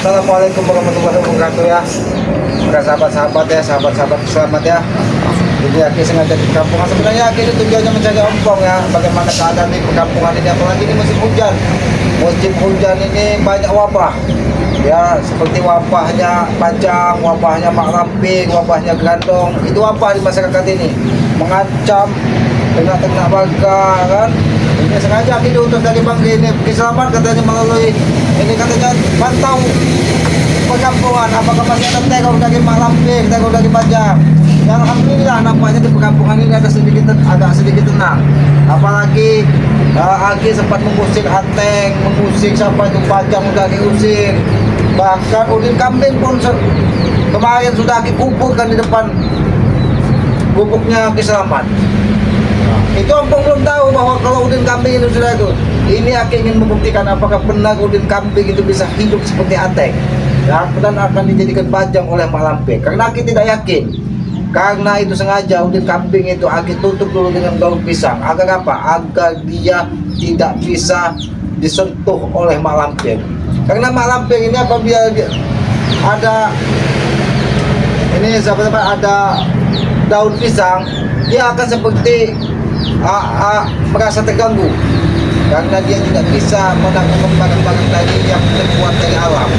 Assalamualaikum warahmatullahi wabarakatuh ya. Para sahabat-sahabat ya, sahabat-sahabat selamat ya. Jadi Aki sengaja di perkampungan. Sebenarnya Aki ini tujuannya mencari ompong ya. Bagaimana keadaan di perkampungan ini, apalagi ini musim hujan. Musim hujan ini banyak wabah. Ya, seperti wabahnya pajang, wabahnya mak lamping, wabahnya gerandong. Itu wabah di masyarakat ini. Mengancam ternak-ternak warga kan. Ini sengaja Aki diutus dari Bang ini selamat katanya melalui ini katanya pantau perkampungan apakah masih ada teror dari mak lamping, teror dari pajang. Yang alhamdulillah nampaknya di perkampungan ini agak sedikit tenang. Apalagi Aki sempat mengusir ateng, mengusir siapa itu pajang udah diusir. Bahkan udin kambing pun kemarin sudah Aki kumpulkan di depan gubuknya Aki Selamat. Itu ompong belum tahu bahwa kalau udin kambing itu sudah itu. Ini Aki ingin membuktikan apakah benar udin kambing itu bisa hidup seperti ateng dan akan dijadikan bajang oleh mak lamping. Karena Aki tidak yakin. Karena itu sengaja udin kambing itu Aki tutup dulu dengan daun pisang. Agar apa? Agar dia tidak bisa disentuh oleh mak lamping. Karena mak lamping ini apabila ada ini sahabat-sahabat ada daun pisang, dia akan seperti merasa terganggu karena dia tidak bisa menangkap barang-barang tadi yang terbuat dari alam.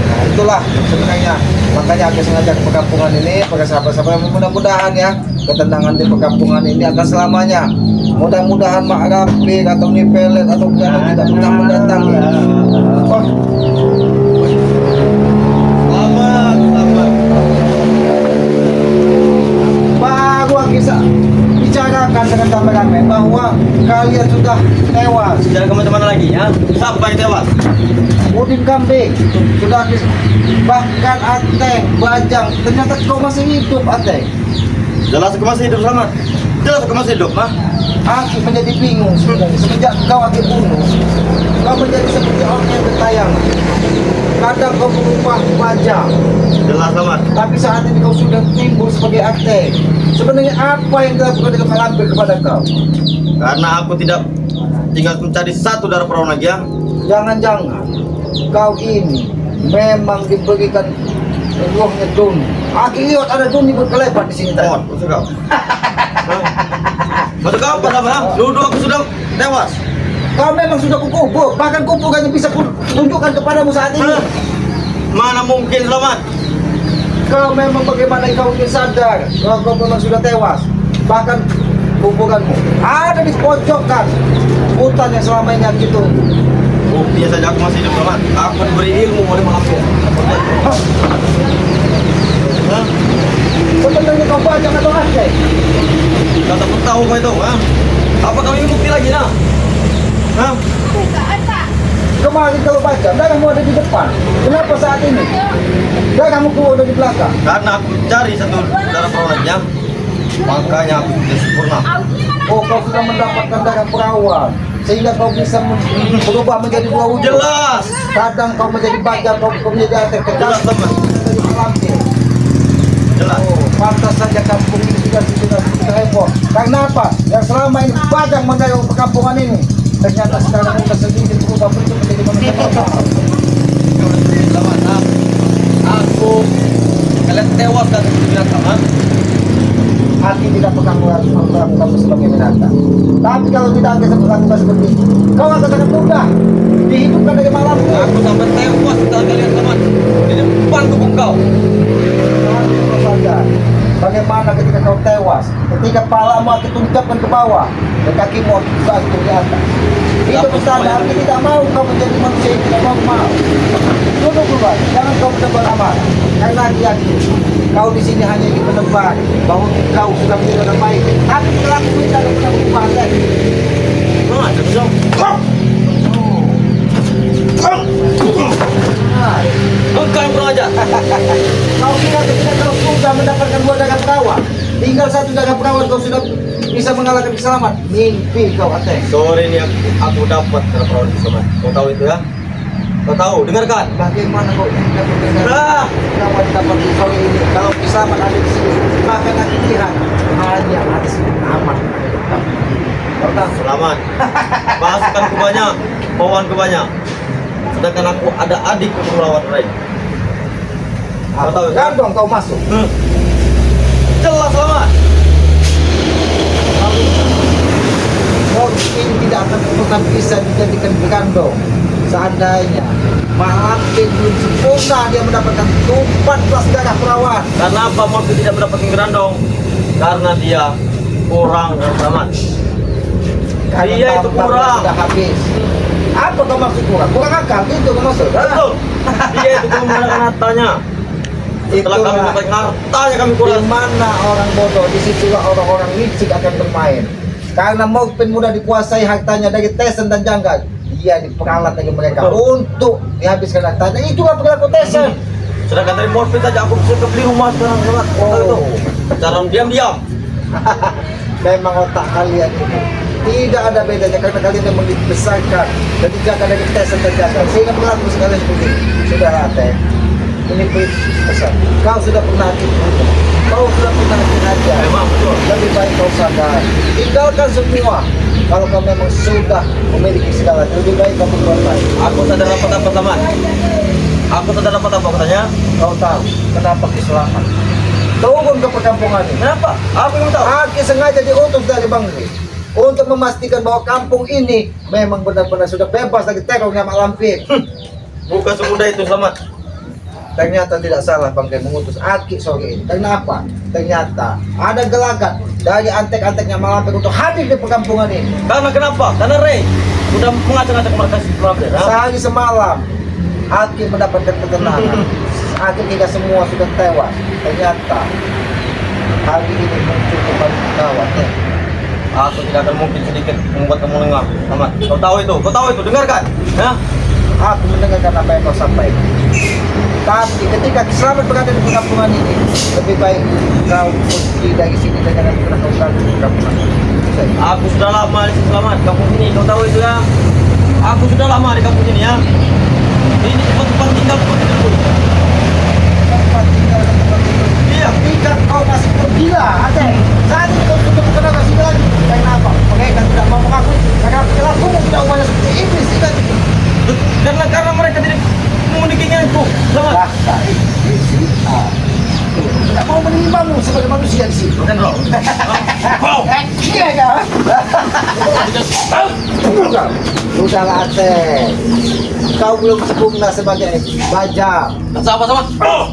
Nah, itulah sebenarnya makanya Aki sengaja ke perkampungan ini pada sahabat-sahabat. Mudah-mudahan ya ketenangan di perkampungan ini akan selamanya. Mudah-mudahan mak lamping atau nipelet atau piano tidak pernah mendatangi. Oh. Selamat. Baru Aki bicarakan dengan kameramen bahwa kalian sudah tewas. Jangan kemana-mana lagi ya. Sampai tewas. Udin kambing sudah bahkan ateng, bajang. Ternyata kau masih hidup ateng. Jelas aku masih hidup Selamat. Jelas aku masih hidup mah. Aki menjadi bingung sebenarnya. Semenjak kau Aki bunuh, kau menjadi seperti orang yang bertayang. Kadang kau berubah bajang, Jelas Selamat. tapi saat ini kau sudah timbul sebagai ateng. Sebenarnya apa yang dilakukan dengan mak lamping kepada kau? Karena aku tidak tinggal mencari satu darah perawan lagi ya. Jangan-jangan kau ini memang diberikan ruhnya duni. Aki lihat ada duni berkelebat di sini tadi. Maksud kau? Maksud kau apa sama? Dulu aku sudah tewas. Kau memang sudah kukubur, bahkan kuburannya bisa tunjukkan kepadamu saat ini. Mana mungkin Selamat? Kau memang bagaimana kau ingin sadar kalau kau memang sudah tewas. Bahkan kuburanmu ada di pojokan hutan yang selama ini Aki itu. Bukti saja aku masih hidup Selamat. Aku diberi ilmu oleh mak lamping. Sebenarnya kau bajang atau ateng? Kata pun tahu kau itu, ha? Apa kau ingin bukti lagi nah? Hah? Kemarin kalau bajang, darahmu ada di depan. Kenapa saat ini darahmu keluar dari belakang? Karena aku mencari satu darah perawan lagi ya. Makanya aku tidak sempurna. Oh, kau sudah mendapatkan darah perawan sehingga kau bisa berubah menjadi dua wujud. Jelas. Kadang kau menjadi bajang, kau menjadi ateng. Jelas teman. Menjadi mak lamping. Jelas. Oh, pantas saja kampung ini sudah heboh. Karena apa? Yang selama ini bajang menjaga perkampungan ini, ternyata sekarang sudah sedikit berubah bentuk menjadi manusia normal. Selamat, ha? Aku kalian tewas kan seperti binatang, ha? Hati tidak pernah melakukan sebagai binatang. Tapi kalau tidak ada melakukan seperti itu, kau akan sangat mudah dihidupkan dari malam. Aku sampai tewas setelah kalian Selamat di depan kubung kau. Kau sadar bagaimana ketika kau tewas, ketika palamu Aki tunjukkan ke bawah dan kakimu Aki di atas. Itu bertanda Aki tidak mau kau menjadi manusia yang tidak normal. Duduk dulu, jangan kau menebar amarah. Karena Aki yakin kau di sini hanya ingin menebar bahwa kau sudah menjadi orang baik. Tapi perilaku kita tidak pernah berubah lagi. Nah, jadi dong. Engkau yang kurang ajar. Kau kira ketika kau sudah mendapatkan dua darah perawan, tinggal satu darah perawan kau sudah bisa mengalahkan Selamat. Mimpi kau ateng. Sore ini aku dapat darah perawan di Selamat. Kau tahu itu ya? Kau tahu? Dengarkan. Bagaimana kau ingin Ah. dapat sore ini kalau Selamat ada di sini? Maka nanti lihat hanya ada sedikit aman. Kau tahu? Selamat. Pasukan ku banyak, bawahan ku banyak. Sedangkan aku ada adik untuk melawan mereka. Kau tahu kan? Gandong kau masuk. Jelas selamat. Mungkin tidak akan pernah bisa dijadikan bergandong seandainya Malampir belum sempurna dia mendapatkan 14 gagah perawan. Karena apa Morpin tidak mendapatkan gerandong? Karena dia kurang selamat. Karena Dia itu tambangnya kurang. sudah habis. Apa kau maksud kurang? Kurang akal itu kau maksud? Betul. Dia itu kurang menggunakan hartanya. Setelah kami Itulah mendapatkan hartanya kami di kurang. mana orang bodoh, disitulah orang-orang licik akan bermain. Karena Morpin mudah dikuasai hartanya dari Tesen dan Janggal. Dia diperalat dari mereka untuk dihabiskan hartanya. Itulah perilaku Tesen. Sedangkan dari Morpin saja aku bisa beli rumah sekarang selamat. Kau tahu itu. Cara diam-diam. Memang otak kalian ini tidak ada bedanya karena kalian yang dibesarkan dan dijaga dari Tesen dan Janggal sehingga berlaku sekalian seperti ini. Sudah Teh, ini pesan. Kau sudah pernah kau sudah pernah aja. Memang betul. Lebih baik kau sadar. Tinggalkan semua. Kalau kau memang sudah memiliki segala, lebih baik kau berbuat baik. Aku sadar dapat apa teman? Aku sadar dapat apa katanya? Kau tahu kenapa keselamat? Turun ke perkampungan ini. Kenapa? Aku yang tahu. Aki sengaja diutus dari Bangli untuk memastikan bahwa kampung ini memang benar-benar sudah bebas dari terornya Mak Lampir. Bukan semudah itu selamat. Ternyata tidak salah Bang Gay mengutus Aki sore ini. Kenapa? Ternyata ada gelagat dari antek-anteknya Mak Lampir untuk hadir di perkampungan ini. Karena kenapa? Karena Ray sudah mengacak-acak markas Lampir. Sehari semalam Aki mendapatkan ketenangan. Aki tidak semua sudah tewas. Ternyata hari ini muncul kembali kawan. Aku tidak akan mungkin sedikit membuat kamu lengah. Selamat. Kau tahu itu? Kau tahu itu? Dengarkan. Ya? Aku mendengarkan apa yang kau sampaikan. Tapi ketika selamat berada di perkampungan ini, lebih baik kau pergi dari sini dan jangan pernah kau berada di perkampungan ini. Aku sudah lama di Selamat kampung sini. Kau tahu itu ya? Aku sudah lama di kampung sini ya. Ini tempat tinggal pun itu. Tempat tinggal dan tempat tidur. Iya. Ketika kau masih gila, Aceh. Saat ini kau sudah bukan apa sih lagi. Kenapa? Mereka tidak mau mengakui karena perilakumu tidak umumnya seperti iblis kan? Karena mereka tidak memiliki itu. Selamat. Bahkan iblis tidak mau menimbamu sebagai manusia di sini. Bukan roh. Kau. Iya kan? Sudahlah Aceh. Kau belum sempurna sebagai bajang. Siapa sama? Oh.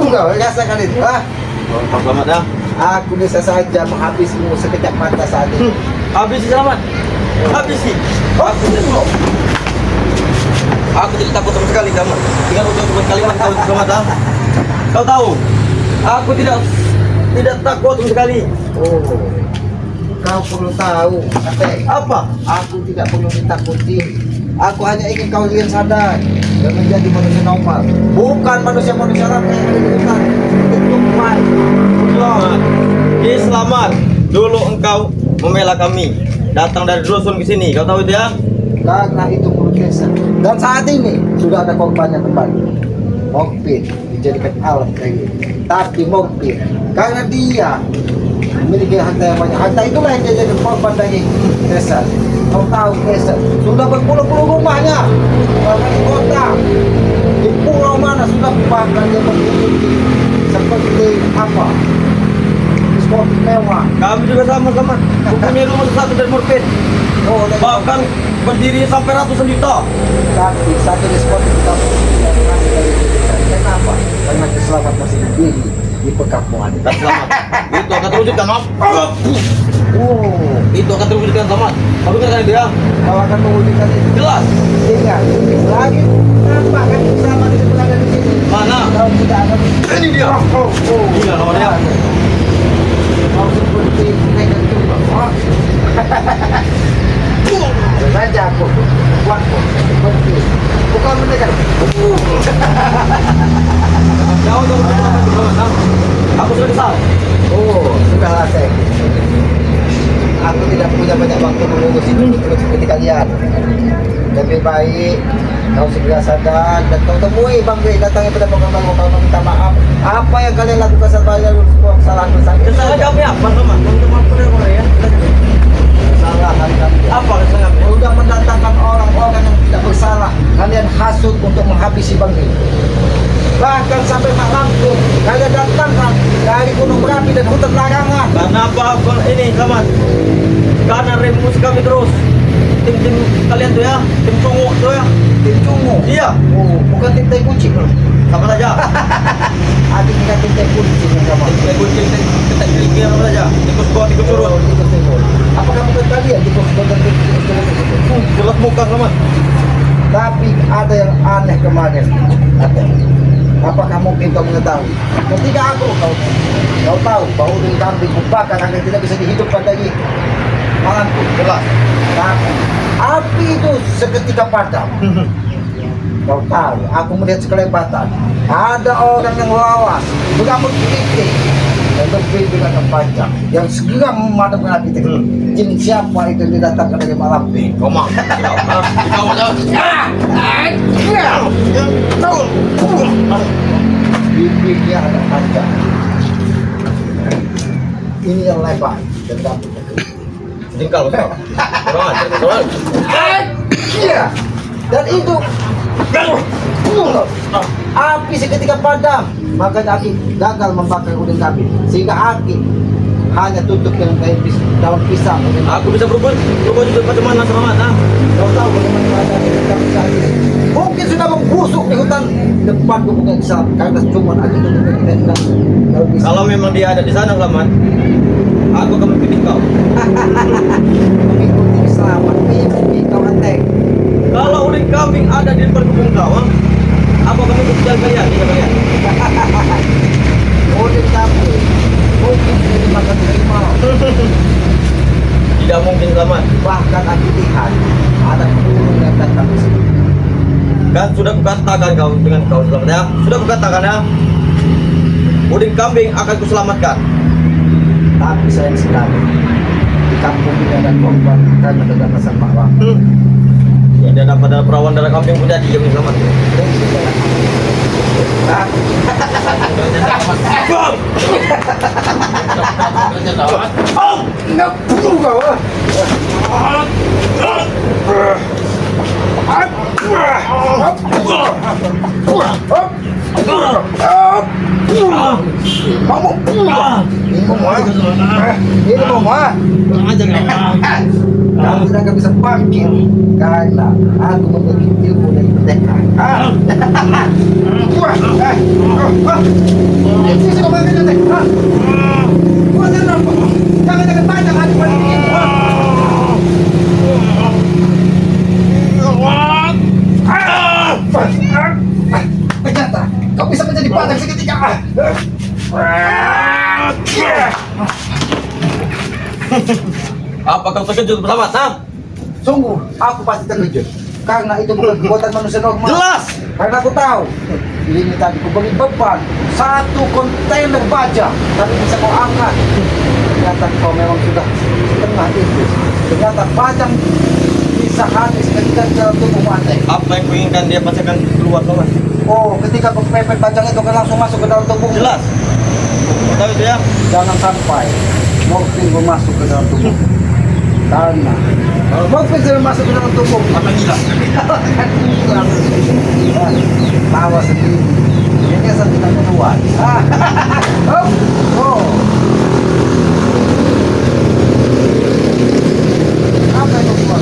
Kau rasakan itu, ah? Selamat ya. Aku bisa saja menghabismu sekejap mata saat ini. Habisi Selamat. Habisi. Aku tidak takut sama sekali kamu. Dengan ucapan kalimat kau Selamat ya. Kau tahu? Aku tidak takut sama sekali. Oh, kau perlu tahu, Ate. Apa? Aku tidak perlu ditakuti. Aku hanya ingin kau lihat sadar dan menjadi manusia normal, bukan manusia-manusia lama yang ada di hutan seperti tumai. Selamat. Selamat. Dulu engkau membela kami. Datang dari dusun ke sini. Kau tahu itu ya? Karena itu protesa. Dan saat ini sudah ada korbannya kembali. Morpin dijadikan alat lagi. Tapi Morpin karena dia memiliki harta yang banyak. Harta itulah yang jadi korban dari desa. Kau tahu desa sudah berpuluh-puluh rumahnya. Bahkan di kota, di pulau mana sudah bahkan dia memiliki seperti apa? Diskotik mewah. Kami juga sama-sama. Mempunyai rumah satu dari Morpin. Oh, dan Bahkan berdiri sampai ratusan juta. tapi satu diskotik kamu tidak pernah diberikan. Kenapa? Karena Selamat masih berdiri di perkampungan. Dan Selamat. Itu akan terwujudkan. Maaf. Oh, Itu akan terwujudkan Selamat. Kau dengar kan dia? kau akan mewujudkan itu. Jelas. Ingat, lagi kenapa kan Selamat itu berada di sini? Mana? Kau tidak akan. Ini dia. Oh, oh. Gila lawannya. Kau seperti naikkan tumbang. Oh. Saja aku buatku seperti bukan mendekat. Jauh jauh Selamat. Aku sudah kesal. Oh, sudahlah Sek. Aku tidak punya banyak waktu menunggu hidup terus seperti kalian. Lebih baik kau segera sadar dan kau temui Bang Gay datangnya pada pengamal kau minta maaf. Apa yang kalian lakukan setelah semua kesalahan besar? Kesalahan kami apa Selamat? Teman-teman pada ya. dan hutan belakangan. Karena apa ini selamat? Karena remus kami terus. Tim kalian tuh ya, tim cungu tuh ya. Tim cungu. Iya. Oh, bukan tim tai kucing. Sama saja. Ada tiga tim tai kucing yang sama. Tim kucing, tim sama saja. Tikus gua, tikus surut. Tikus. Apakah bukan kalian tikus dan tikus surut? Jelas muka selamat. Tapi ada yang aneh kemarin. Ada. Apakah mungkin kau mengetahui? Ketika kau tahu bahwa udin kambing membakar agar tidak bisa dihidupkan lagi malamku jelas. Tapi api itu seketika padam. Kau tahu, aku melihat sekelebatan. Ada orang yang lawas, berambut putih dan berbeda dengan panjang yang segera memadamkan api tersebut. Jin siapa itu yang didatangkan dari malam? Kau mah. Kau Bibirnya ada panjang. Ini yang lebar dan rambutnya kering. Jengkal kau. Orang aja soal. Iya. Dan itu api seketika padam. Makanya api gagal membakar udin kami. Sehingga api hanya tutup dengan kain daun pisang. Aku bisa berubah juga bagaimana selamat ah? Kau tahu bagaimana keadaan udin kami saat ini? Mungkin sudah membusuk di hutan depan gubuk Islam karena cuma aja tutup dengan kain daun pisang. Kalau memang dia ada di sana selamat, aku akan memilih kau. Mengikuti selamat, mengikuti kau antek. Kalau udin kambing ada di depan kebun kau, aku akan mengikuti jalan kalian. Iya kalian. Udin kami mungkin tidak dimakan harimau. Tidak mungkin selamat. Bahkan aku lihat ada burung yang datang ke sini. Kan sudah kukatakan kau dengan kau selamat ya. Sudah kukatakan ya. Udin kambing akan kuselamatkan. Tapi sayang sekali di kampung ini ada korban karena keganasan Pak Wang. Ya, dia dapat ada perawan darah kambing pun jadi yang selamat. Nggak perlu kau. Kamu ini mau kamu tidak bisa parkir karena aku memiliki ilmu dari merdeka. Sisi kau main nanti. Jangan panjang hati pada ini. Ternyata kau bisa menjadi padang seketika. Apa kau terkejut selamat? Nah? Sungguh, aku pasti terkejut karena itu bukan kekuatan manusia normal. Jelas. Karena aku tahu ini tadi aku beri beban 1 kontainer baja, tapi bisa kau angkat. Ternyata kau memang sudah setengah iblis. Ternyata bajang bisa habis ketika di dalam tubuh mati. Apa yang kuinginkan dia pasti akan keluar selamat. Oh, ketika kau pepet bajang itu akan langsung masuk ke dalam tubuh. Jelas. Kau tahu itu ya? Jangan sampai morfin masuk ke dalam tubuh. Karena kalau morfin sudah masuk ke dalam tubuh, Akan hilang. akan hilang. Tawa sendiri. Ini asal tidak keluar. Oh. Apa yang keluar?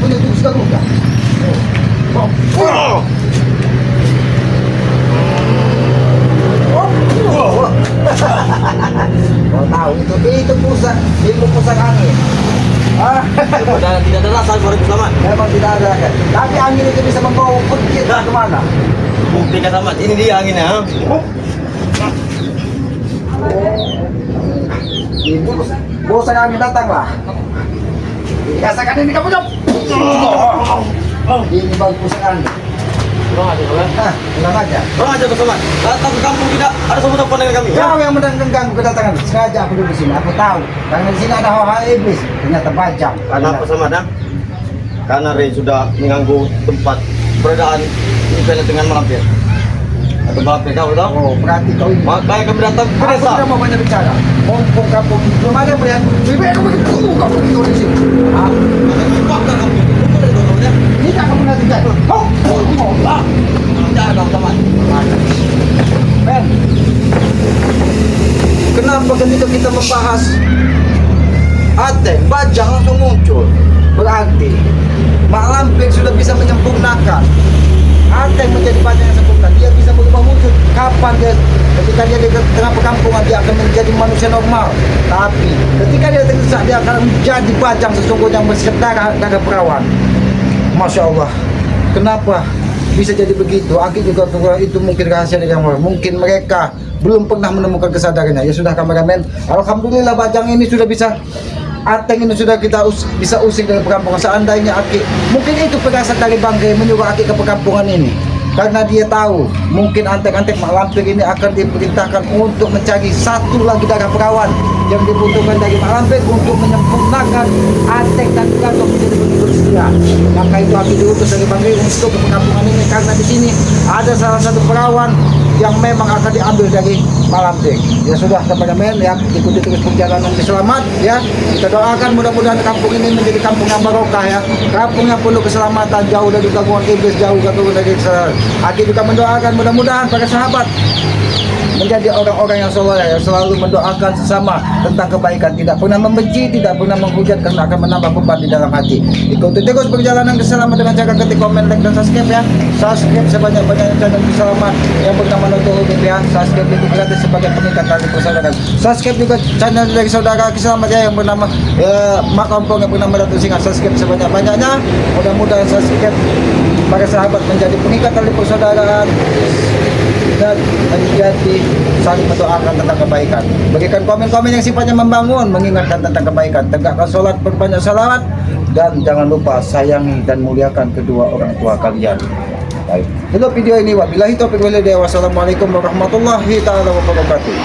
Punya tubuh sudah luka. Kau tahu itu pusat ilmu pusat angin. Sudah tidak ada rasa suara selamat. Memang tidak ada kan. Tapi angin itu bisa membawa petir kemana? Buktikan selamat. Ini dia anginnya. Ini bosan angin datanglah. Rasakan ini kamu jom. Ini bagus pusat angin. Kurang aja kau ya. Tenang aja. Kurang aja kau selamat. Datang ke kampung tidak ada sama telepon dengan kami. Ya? Kau yang mengganggu kedatangan. Sengaja aku duduk di sini. Aku tahu. Karena di sini ada hawa iblis. Ternyata bajang. Karena apa selamat ya? Karena Ray sudah mengganggu tempat peredaan internet dengan melampir. Atau melampir kau tahu? Oh, berarti kau ini. Makanya kami datang ke Aku desa. tidak mau banyak bicara. Mumpung kampung belum ada yang melihat. Lebih baik aku begitu kamu di sini. Bakar kamu itu. Tunggu dari kau ya. Kita kamu nanti jatuh. Tidak ada teman. Men, kenapa ketika kita membahas Ateng, Bajang langsung muncul? Berarti Mak Lampir sudah bisa menyempurnakan. Ateng menjadi Bajang yang sempurna. Dia bisa berubah wujud. Kapan dia? Ketika dia di tengah perkampungan dia akan menjadi manusia normal. Tapi ketika dia terdesak dia akan menjadi Bajang sesungguhnya yang bersiap darah perawan. Masya Allah. Kenapa bisa jadi begitu? Aki juga itu mungkin rahasia dari yang mungkin mereka belum pernah menemukan kesadarannya. Ya sudah kameramen, alhamdulillah Bajang ini sudah bisa, Ateng ini sudah kita bisa usik dari perkampungan. Seandainya Aki, mungkin itu perasaan dari Bangke menyuruh Aki ke perkampungan ini karena dia tahu mungkin antek-antek Mak Lampir ini akan diperintahkan untuk mencari satu lagi darah perawan yang dibutuhkan dari Mak Lampir untuk menyempurnakan Ateng dan juga untuk menjadi pengikut setia. Maka itu Aki diutus dari Bangke untuk ke perkampungan ini karena di sini ada salah satu perawan yang memang akan diambil dari Mak Lampir. Ya sudah kameramen ya, ikuti terus perjalanan selamat ya. Kita doakan mudah-mudahan kampung ini menjadi kampung yang barokah ya. Kampung yang penuh keselamatan, jauh dari gangguan iblis, jauh dari kesalahan. Aki juga mendoakan mudah-mudahan para sahabat menjadi orang-orang yang soleh yang selalu mendoakan sesama tentang kebaikan, tidak pernah membenci, tidak pernah menghujat karena akan menambah beban di dalam hati. Ikuti terus perjalanan keselamatan dengan cara ketik komen, like dan subscribe ya. Subscribe sebanyak-banyaknya channel Selamat yang bernama Noto Udip ya. Subscribe itu gratis sebagai pengikat tali persaudaraan. Subscribe juga channel dari saudara Aki Selamat ya yang bernama Mak Kampung yang bernama Datuk Singa. Subscribe sebanyak-banyaknya. Mudah-mudahan subscribe para sahabat menjadi pengikat tali persaudaraan dan menjadi saling mendoakan tentang kebaikan. Berikan komen-komen yang sifatnya membangun, mengingatkan tentang kebaikan. Tegakkan sholat, berbanyak salawat, dan jangan lupa sayangi dan muliakan kedua orang tua kalian. Baik, itu video ini. Wabillahi taufiq wal hidayah. Wassalamualaikum warahmatullahi taala wabarakatuh.